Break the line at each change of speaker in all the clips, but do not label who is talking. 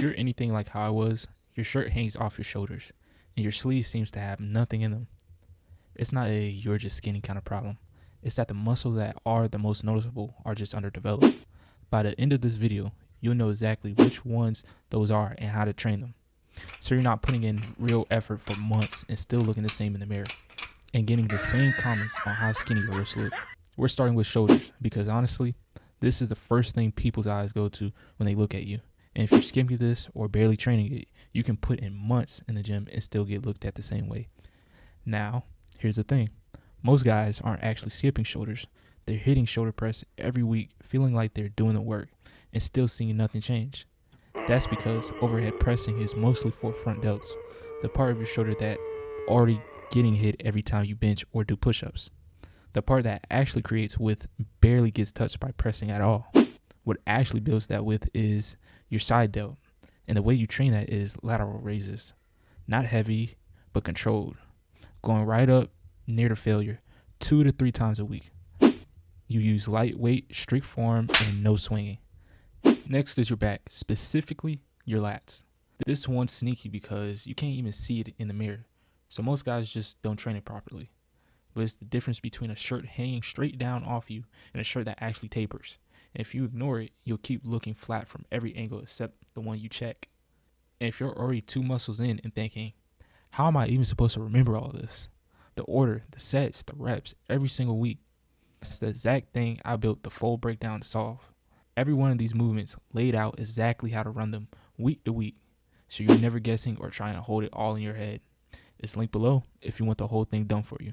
you're anything like how I was, your shirt hangs off your shoulders, and your sleeve seems to have nothing in them. It's not a you're just skinny kind of problem. It's that the muscles that are the most noticeable are just underdeveloped. By the end of this video, you'll know exactly which ones those are and how to train them. So you're not putting in real effort for months and still looking the same in the mirror and getting the same comments on how skinny your wrists look. We're starting with shoulders because honestly, this is the first thing people's eyes go to when they look at you. And if you're skipping this or barely training it, you can put in months in the gym and still get looked at the same way. Now, here's the thing. Most guys aren't actually skipping shoulders. They're hitting shoulder press every week, feeling like they're doing the work and still seeing nothing change. That's because overhead pressing is mostly for front delts, the part of your shoulder that already getting hit every time you bench or do push-ups. The part that actually creates width barely gets touched by pressing at all. What actually builds that width is your side delt, and the way you train that is lateral raises. Not heavy, but controlled. Going right up near to failure 2 to 3 times a week. You use lightweight, strict form, and no swinging. Next is your back, specifically your lats. This one's sneaky because you can't even see it in the mirror, so most guys just don't train it properly. But it's the difference between a shirt hanging straight down off you and a shirt that actually tapers. And if you ignore it, you'll keep looking flat from every angle except the one you check. And if you're already 2 muscles in and thinking, how am I even supposed to remember all this? The order, the sets, the reps, every single week. That's the exact thing I built the full breakdown to solve. Every one of these movements laid out exactly how to run them week to week, so you're never guessing or trying to hold it all in your head. It's linked below if you want the whole thing done for you.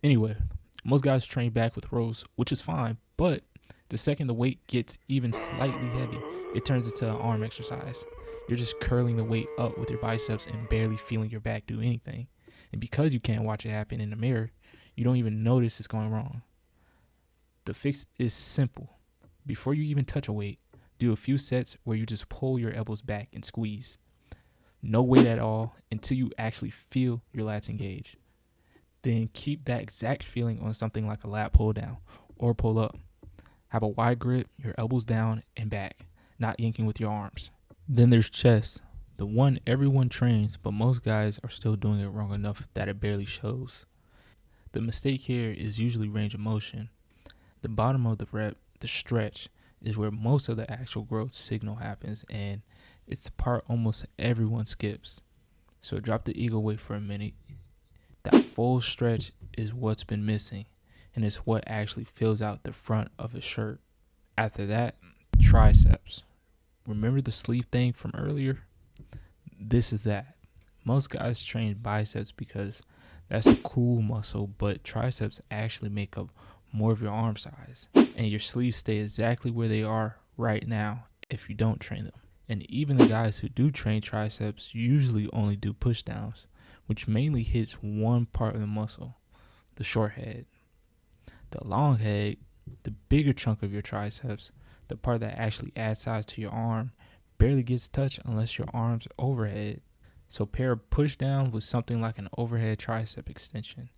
Anyway, most guys train back with rows, which is fine, but the second the weight gets even slightly heavy, it turns into an arm exercise. You're just curling the weight up with your biceps and barely feeling your back do anything. And because you can't watch it happen in the mirror, you don't even notice it's going wrong. The fix is simple. Before you even touch a weight, do a few sets where you just pull your elbows back and squeeze. No weight at all until you actually feel your lats engage. Then keep that exact feeling on something like a lat pull down or pull up. Have a wide grip, your elbows down and back, not yanking with your arms. Then there's chest, the one everyone trains, but most guys are still doing it wrong enough that it barely shows. The mistake here is usually range of motion. The bottom of the rep, the stretch, is where most of the actual growth signal happens, and it's the part almost everyone skips. So drop the ego weight for a minute. That full stretch is what's been missing, and it's what actually fills out the front of a shirt. After that, triceps. Remember the sleeve thing from earlier? This is that. Most guys train biceps because that's the cool muscle, but triceps actually make up more of your arm size, and your sleeves stay exactly where they are right now if you don't train them. And even the guys who do train triceps usually only do push downs, which mainly hits one part of the muscle, the short head. The long head, the bigger chunk of your triceps, the part that actually adds size to your arm, barely gets touched unless your arm's overhead. So pair push down with something like an overhead tricep extension.